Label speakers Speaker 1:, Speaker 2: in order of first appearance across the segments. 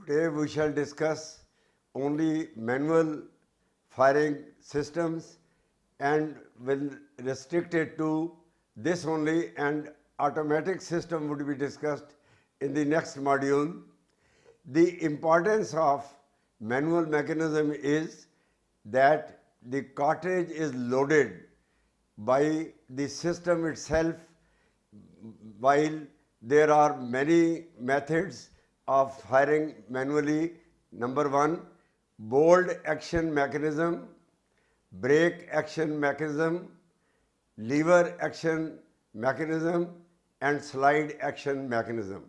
Speaker 1: Today we shall discuss only manual firing systems and will restrict it to this only, and automatic system would be discussed in the next module. The importance of manual mechanism is that the cartridge is loaded by the system itself, while there are many methods of firing manually. Number one, bolt action mechanism, brake action mechanism, lever action mechanism, and slide action mechanism.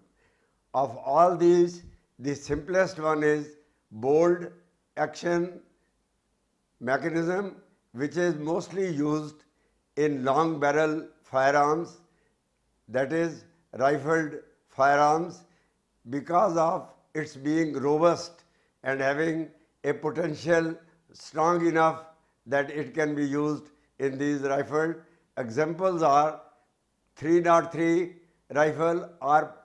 Speaker 1: Of all these, the simplest one is bolt action mechanism, which is mostly used in long barrel firearms, that is rifled firearms, because of its being robust and having a potential strong enough that it can be used in these rifled. Examples are 303 rifle or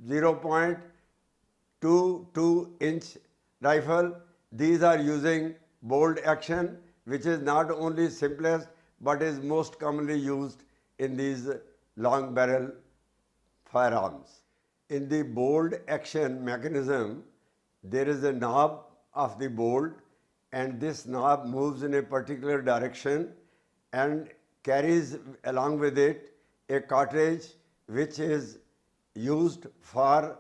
Speaker 1: 0.22-inch rifle. These are using bolt action, which is not only simplest but is most commonly used in these long barrel firearms. In the bolt action mechanism, there is a knob of the bolt, and this knob moves in a particular direction and carries along with it a cartridge which is used for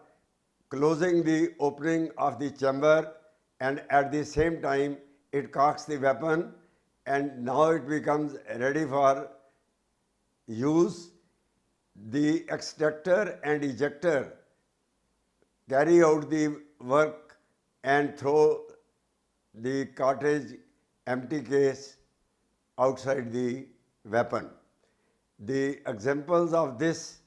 Speaker 1: closing the opening of the chamber, and at the same time it cocks the weapon, and now it becomes ready for use. The extractor and ejector carry out the work and throw the cartridge empty case outside the weapon. The examples of this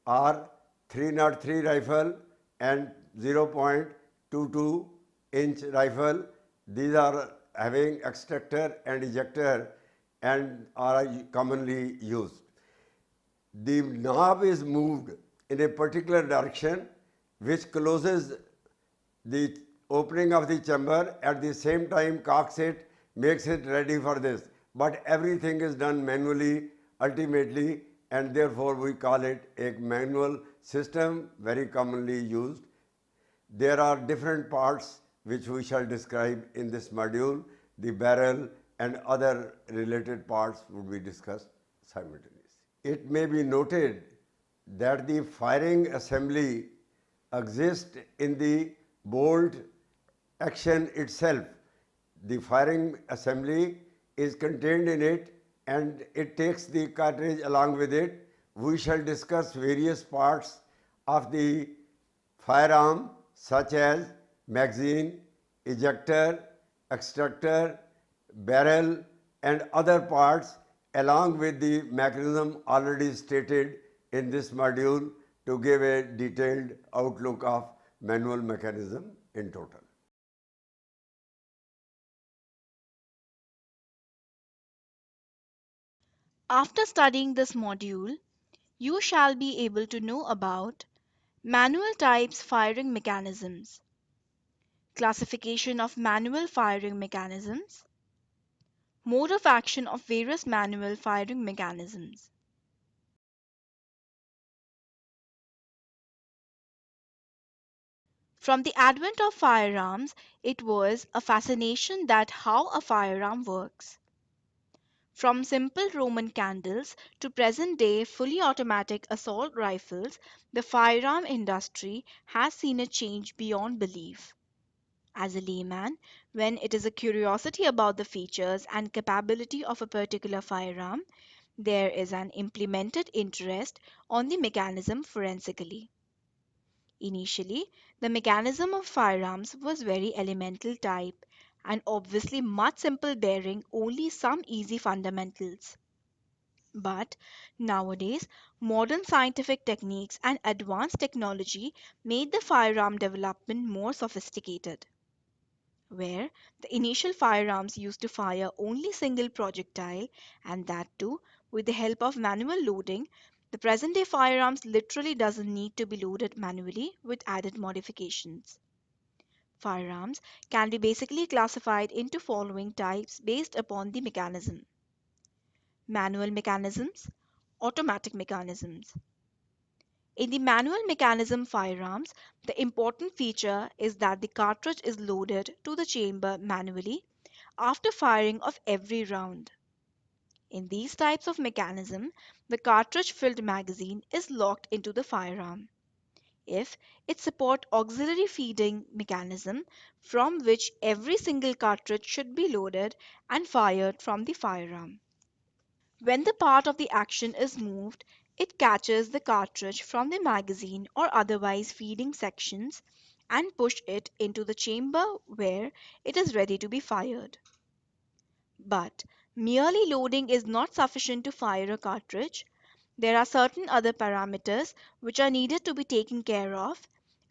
Speaker 1: are 303 rifle and 0.22-inch rifle. These are having extractor and ejector and are commonly used. The knob is moved in a particular direction which closes the opening of the chamber, at the same time cocks it, makes it ready for this. But everything is done manually ultimately, and therefore we call it a manual system, very commonly used. There are different parts which we shall describe in this module. The barrel and other related parts would be discussed simultaneously. It may be noted that the firing assembly exists in the bolt action itself. The firing assembly is contained in it and it takes the cartridge along with it. We shall discuss various parts of the firearm such as magazine, ejector, extractor, barrel and other parts, along with the mechanism already stated in this module, to give a detailed outlook of manual mechanism in total.
Speaker 2: After studying this module, you shall be able to know about manual types firing mechanisms, classification of manual firing mechanisms, mode of action of various manual firing mechanisms. From the advent of firearms, it was a fascination that how a firearm works. From simple Roman candles to present-day fully automatic assault rifles, the firearm industry has seen a change beyond belief. As a layman, when it is a curiosity about the features and capability of a particular firearm, there is an implemented interest on the mechanism forensically. Initially, the mechanism of firearms was very elemental type and obviously much simple, bearing only some easy fundamentals. But nowadays, modern scientific techniques and advanced technology made the firearm development more sophisticated. Where the initial firearms used to fire only single projectile, and that too with the help of manual loading, the present day firearms literally doesn't need to be loaded manually with added modifications. Firearms can be basically classified into following types based upon the mechanism: manual mechanisms, automatic mechanisms. In the manual mechanism firearms, the important feature is that the cartridge is loaded to the chamber manually after firing of every round. In these types of mechanism, the cartridge-filled magazine is locked into the firearm. If it support auxiliary feeding mechanism from which every single cartridge should be loaded and fired from the firearm. When the part of the action is moved, it catches the cartridge from the magazine or otherwise feeding sections and push it into the chamber where it is ready to be fired. But merely loading is not sufficient to fire a cartridge. There are certain other parameters which are needed to be taken care of,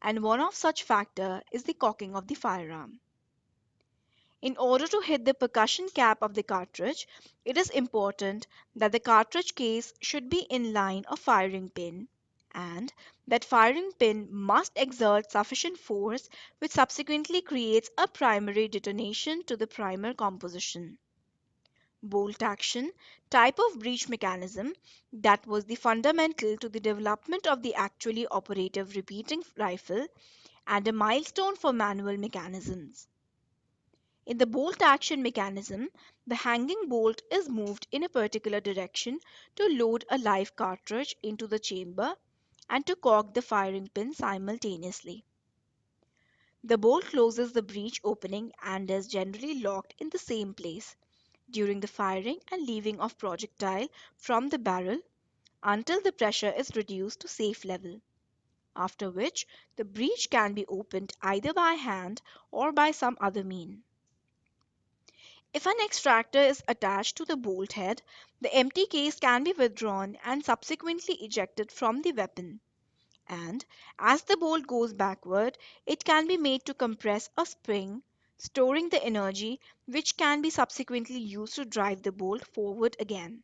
Speaker 2: and one of such factor is the cocking of the firearm. In order to hit the percussion cap of the cartridge, it is important that the cartridge case should be in line of firing pin, and that firing pin must exert sufficient force which subsequently creates a primary detonation to the primer composition. Bolt action, type of breech mechanism that was the fundamental to the development of the actually operative repeating rifle and a milestone for manual mechanisms. In the bolt action mechanism, the hanging bolt is moved in a particular direction to load a live cartridge into the chamber and to cock the firing pin simultaneously. The bolt closes the breech opening and is generally locked in the same place during the firing and leaving of projectile from the barrel until the pressure is reduced to safe level, after which the breech can be opened either by hand or by some other mean. If an extractor is attached to the bolt head, the empty case can be withdrawn and subsequently ejected from the weapon, and as the bolt goes backward, it can be made to compress a spring, storing the energy which can be subsequently used to drive the bolt forward again.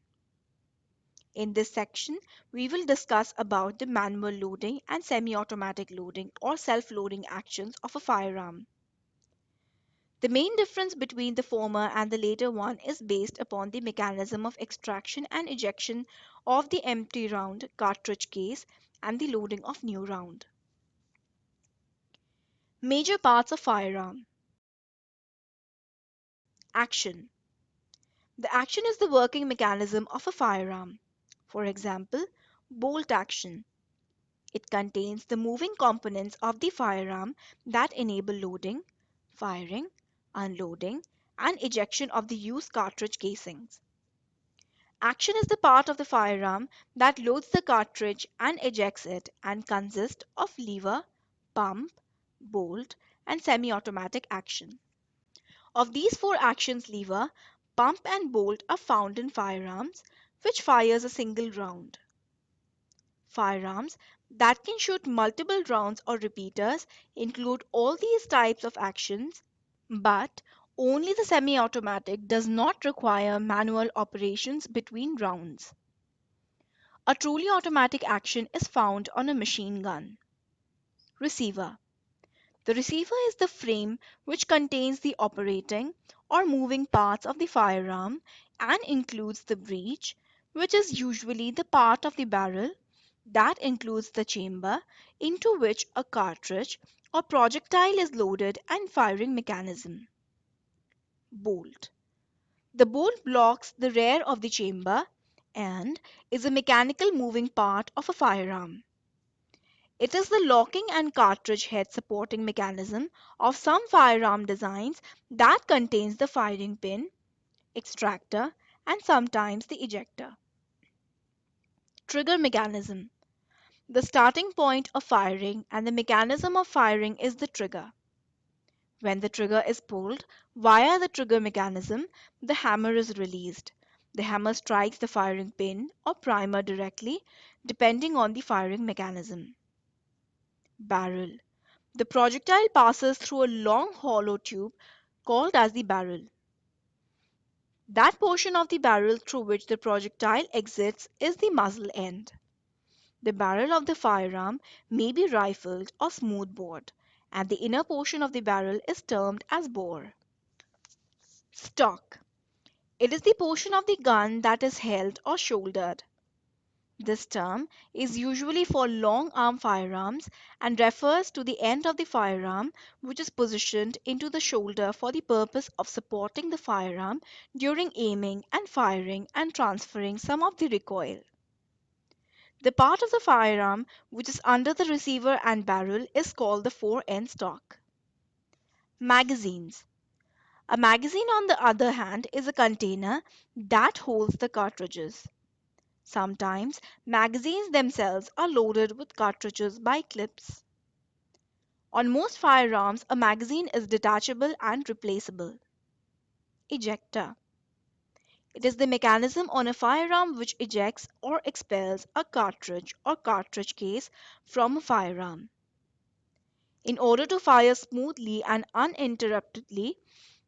Speaker 2: In this section, we will discuss about the manual loading and semi-automatic loading or self-loading actions of a firearm. The main difference between the former and the later one is based upon the mechanism of extraction and ejection of the empty round cartridge case and the loading of new round. Major parts of firearm. Action. The action is the working mechanism of a firearm. For example, bolt action. It contains the moving components of the firearm that enable loading, firing, unloading, and ejection of the used cartridge casings. Action is the part of the firearm that loads the cartridge and ejects it and consists of lever, pump, bolt, and semi-automatic action. Of these four actions, lever, pump, and bolt are found in firearms, which fires a single round. Firearms that can shoot multiple rounds or repeaters include all these types of actions, but only the semi-automatic does not require manual operations between rounds. A truly automatic action is found on a machine gun. Receiver. The receiver is the frame which contains the operating or moving parts of the firearm and includes the breech, which is usually the part of the barrel that includes the chamber into which a cartridge or projectile is loaded and firing mechanism. Bolt. The bolt blocks the rear of the chamber and is a mechanical moving part of a firearm. It is the locking and cartridge head supporting mechanism of some firearm designs that contains the firing pin, extractor, and sometimes the ejector. Trigger mechanism. The starting point of firing and the mechanism of firing is the trigger. When the trigger is pulled via the trigger mechanism, the hammer is released. The hammer strikes the firing pin or primer directly, depending on the firing mechanism. Barrel. The projectile passes through a long hollow tube called as the barrel. That portion of the barrel through which the projectile exits is the muzzle end. The barrel of the firearm may be rifled or smoothbore, and the inner portion of the barrel is termed as bore. Stock. It is the portion of the gun that is held or shouldered. This term is usually for long arm firearms and refers to the end of the firearm which is positioned into the shoulder for the purpose of supporting the firearm during aiming and firing and transferring some of the recoil. The part of the firearm which is under the receiver and barrel is called the fore-end stock. Magazines. A magazine, on the other hand, is a container that holds the cartridges. Sometimes magazines themselves are loaded with cartridges by clips. On most firearms, a magazine is detachable and replaceable. Ejector. It is the mechanism on a firearm which ejects or expels a cartridge or cartridge case from a firearm. In order to fire smoothly and uninterruptedly,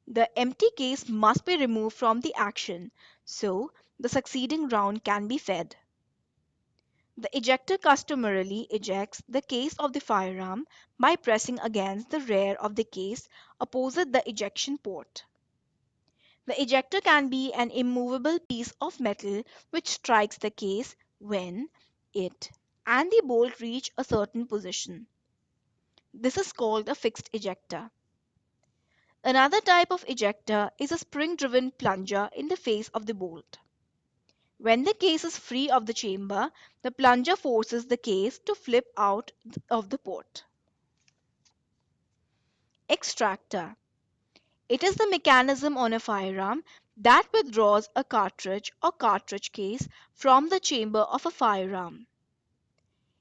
Speaker 2: the empty case must be removed from the action so the succeeding round can be fed. The ejector customarily ejects the case of the firearm by pressing against the rear of the case opposite the ejection port. The ejector can be an immovable piece of metal which strikes the case when it and the bolt reach a certain position. This is called a fixed ejector. Another type of ejector is a spring-driven plunger in the face of the bolt. When the case is free of the chamber, the plunger forces the case to flip out of the port. Extractor. It is the mechanism on a firearm that withdraws a cartridge or cartridge case from the chamber of a firearm.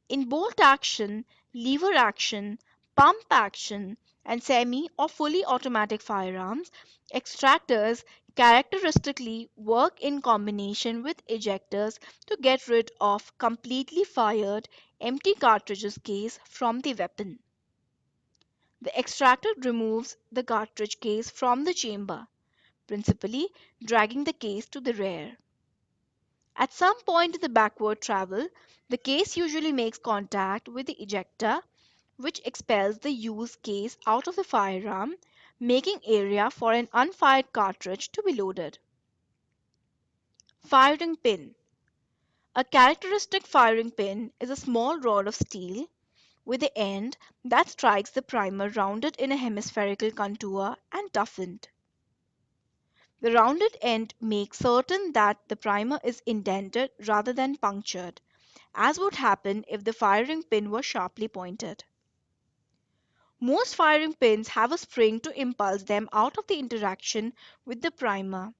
Speaker 2: In bolt action, lever action, pump action, and semi or fully automatic firearms, extractors characteristically work in combination with ejectors to get rid of completely fired empty cartridges case from the weapon. The extractor removes the cartridge case from the chamber, principally dragging the case to the rear. At some point in the backward travel, the case usually makes contact with the ejector, which expels the used case out of the firearm, making area for an unfired cartridge to be loaded. Firing pin. A characteristic firing pin is a small rod of steel with the end that strikes the primer rounded in a hemispherical contour and toughened. The rounded end makes certain that the primer is indented rather than punctured, as would happen if the firing pin were sharply pointed. Most firing pins have a spring to impulse them out of the interaction with the primer,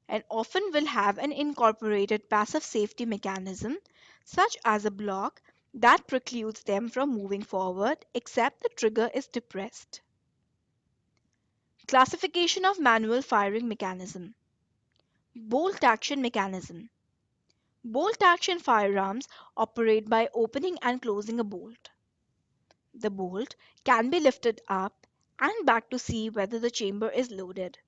Speaker 2: and often will have an incorporated passive safety mechanism, such as a block that precludes them from moving forward except the trigger is depressed. Classification of manual firing mechanism. Bolt action mechanism. Bolt action firearms operate by opening and closing a bolt. The bolt can be lifted up and back to see whether the chamber is loaded.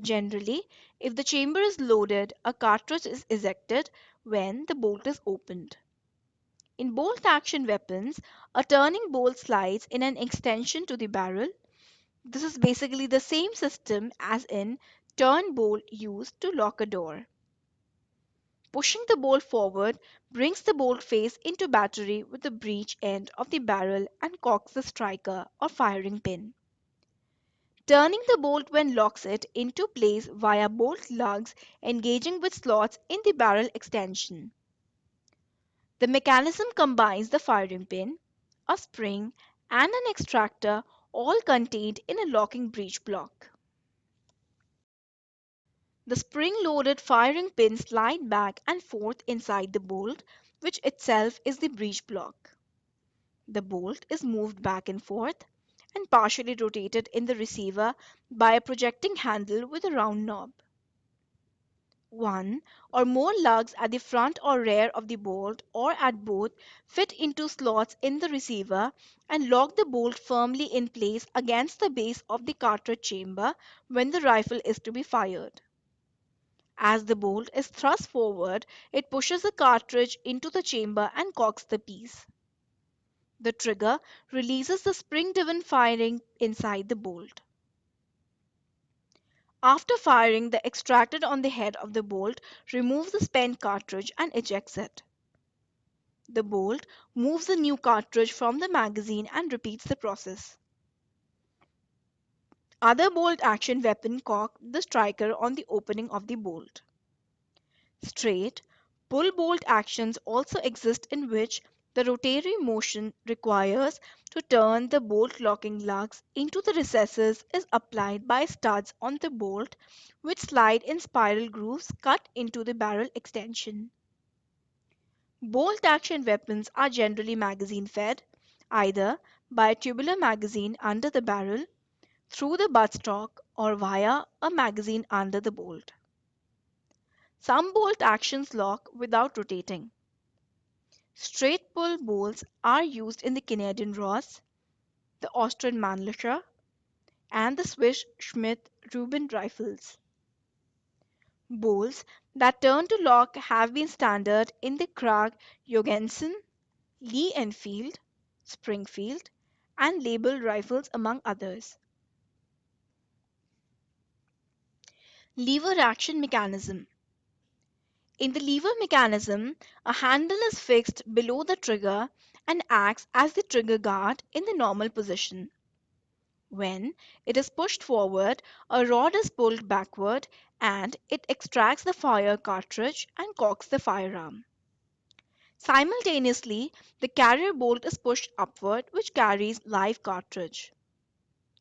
Speaker 2: Generally, if the chamber is loaded, a cartridge is ejected when the bolt is opened. In bolt action weapons, a turning bolt slides in an extension to the barrel. This is basically the same system as in turn bolt used to lock a door. Pushing the bolt forward brings the bolt face into battery with the breech end of the barrel and cocks the striker or firing pin. Turning the bolt when locks it into place via bolt lugs engaging with slots in the barrel extension. The mechanism combines the firing pin, a spring, and an extractor, all contained in a locking breech block. The spring-loaded firing pins slide back and forth inside the bolt, which itself is the breech block. The bolt is moved back and forth and partially rotated in the receiver by a projecting handle with a round knob. One or more lugs at the front or rear of the bolt or at both fit into slots in the receiver and lock the bolt firmly in place against the base of the cartridge chamber when the rifle is to be fired. As the bolt is thrust forward, it pushes the cartridge into the chamber and cocks the piece. The trigger releases the spring-driven firing inside the bolt. After firing, the extractor on the head of the bolt removes the spent cartridge and ejects it. The bolt moves the new cartridge from the magazine and repeats the process. Other bolt-action weapons cock the striker on the opening of the bolt. Straight, pull bolt actions also exist in which the rotary motion requires to turn the bolt locking lugs into the recesses is applied by studs on the bolt which slide in spiral grooves cut into the barrel extension. Bolt action weapons are generally magazine fed, either by a tubular magazine under the barrel, through the buttstock, or via a magazine under the bolt. Some bolt actions lock without rotating. Straight pull bolts are used in the Canadian Ross, the Austrian Mannlicher, and the Swiss Schmidt Reuben rifles. Bolts that turn to lock have been standard in the Krag Jorgensen, Lee Enfield, Springfield, and labeled rifles among others. Lever action mechanism. In the lever mechanism, a handle is fixed below the trigger and acts as the trigger guard in the normal position. When it is pushed forward, a rod is pulled backward and it extracts the fire cartridge and cocks the firearm. Simultaneously, the carrier bolt is pushed upward, which carries live cartridge.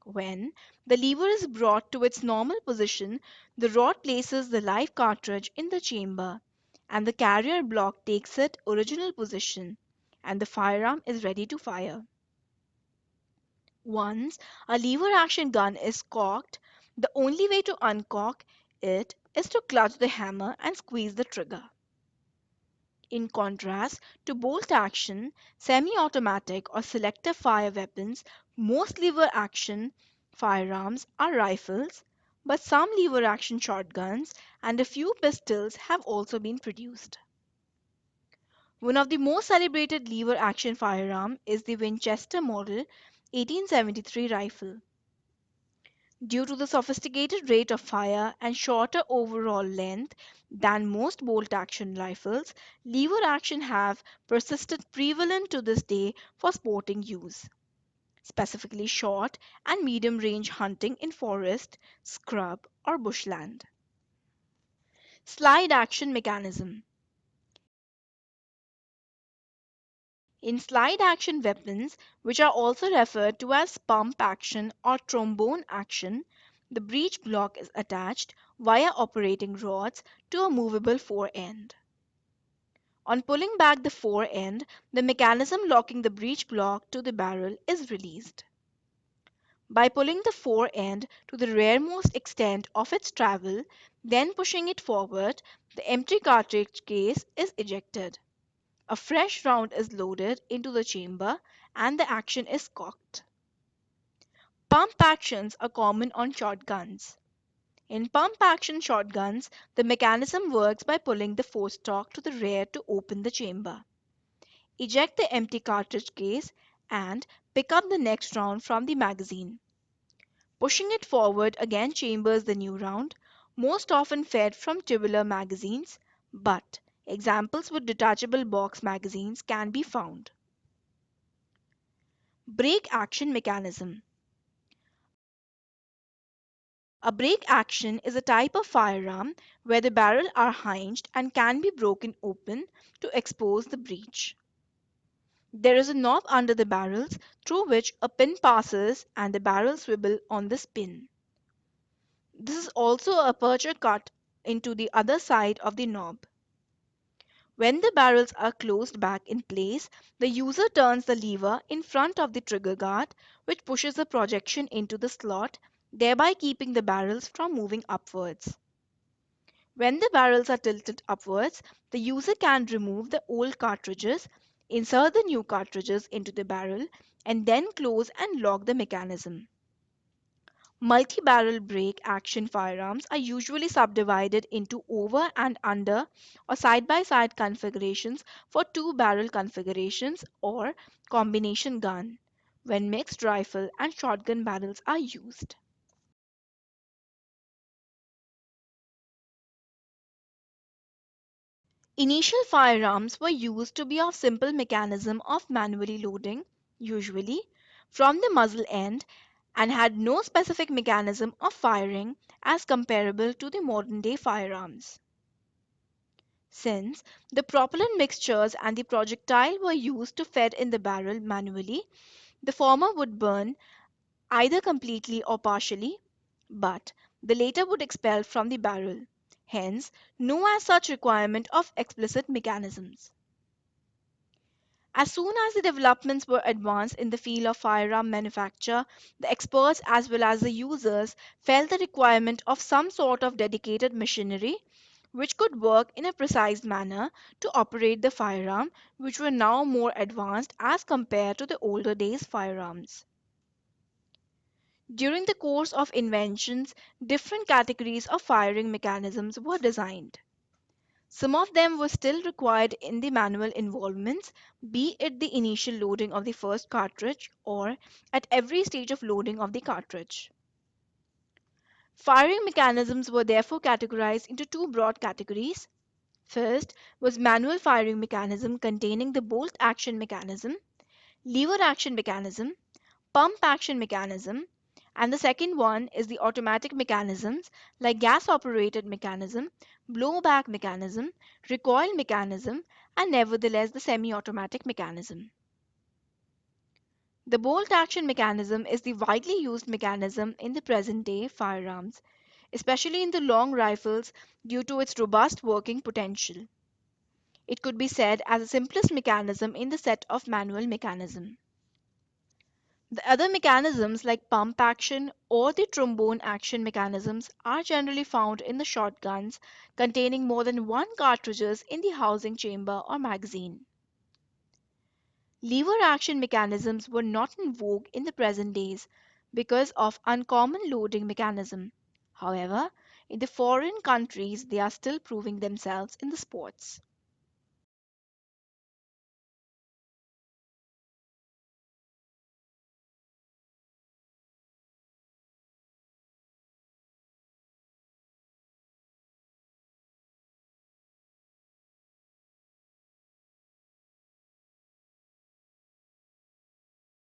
Speaker 2: When the lever is brought to its normal position, the rod places the live cartridge in the chamber and the carrier block takes its original position and the firearm is ready to fire. Once a lever action gun is cocked, the only way to uncock it is to clutch the hammer and squeeze the trigger. In contrast to bolt action, semi-automatic or selective fire weapons, most lever action firearms are rifles, but some lever action shotguns and a few pistols have also been produced. One of the most celebrated lever action firearm is the Winchester Model 1873 rifle. Due to the sophisticated rate of fire and shorter overall length than most bolt-action rifles, lever action have persisted prevalent to this day for sporting use, specifically short and medium-range hunting in forest, scrub, or bushland. Slide action mechanism. In slide action weapons, which are also referred to as pump action or trombone action, the breech block is attached via operating rods to a movable fore-end. On pulling back the fore-end, the mechanism locking the breech block to the barrel is released. By pulling the fore-end to the rearmost extent of its travel, then pushing it forward, the empty cartridge case is ejected. A fresh round is loaded into the chamber and the action is cocked. Pump actions are common on shotguns. In pump action shotguns, the mechanism works by pulling the forestock to the rear to open the chamber. Eject the empty cartridge case and pick up the next round from the magazine. Pushing it forward again chambers the new round, most often fed from tubular magazines, but examples with detachable box magazines can be found. Break action mechanism. A break action is a type of firearm where the barrels are hinged and can be broken open to expose the breech. There is a knob under the barrels through which a pin passes and the barrel swivel on this pin. This is also a aperture cut into the other side of the knob. When the barrels are closed back in place, the user turns the lever in front of the trigger guard, which pushes the projection into the slot, thereby keeping the barrels from moving upwards. When the barrels are tilted upwards, the user can remove the old cartridges, insert the new cartridges into the barrel, and then close and lock the mechanism. Multi-barrel break action firearms are usually subdivided into over and under or side-by-side configurations for two-barrel configurations or combination gun when mixed rifle and shotgun barrels are used. Initial firearms were used to be of simple mechanism of manually loading, usually from the muzzle end, and had no specific mechanism of firing as comparable to the modern day firearms. Since the propellant mixtures and the projectile were used to fed in the barrel manually, the former would burn either completely or partially, but the later would expel from the barrel. Hence, no as such requirement of explicit mechanisms. As soon as the developments were advanced in the field of firearm manufacture, the experts as well as the users felt the requirement of some sort of dedicated machinery which could work in a precise manner to operate the firearm, which were now more advanced as compared to the older days firearms. During the course of inventions, different categories of firing mechanisms were designed. Some of them were still required in the manual involvements, be it the initial loading of the first cartridge or at every stage of loading of the cartridge. Firing mechanisms were therefore categorized into two broad categories. First was manual firing mechanism containing the bolt action mechanism, lever action mechanism, pump action mechanism, and the second one is the automatic mechanisms like gas operated mechanism, blowback mechanism, recoil mechanism, and nevertheless the semi automatic mechanism. The bolt action mechanism is the widely used mechanism in the present day firearms, especially in the long rifles due to its robust working potential. It could be said as the simplest mechanism in the set of manual mechanism. The other mechanisms like pump action or the trombone action mechanisms are generally found in the shotguns containing more than one cartridges in the housing chamber or magazine. Lever action mechanisms were not in vogue in the present days because of uncommon loading mechanism. However, in the foreign countries they are still proving themselves in the sports.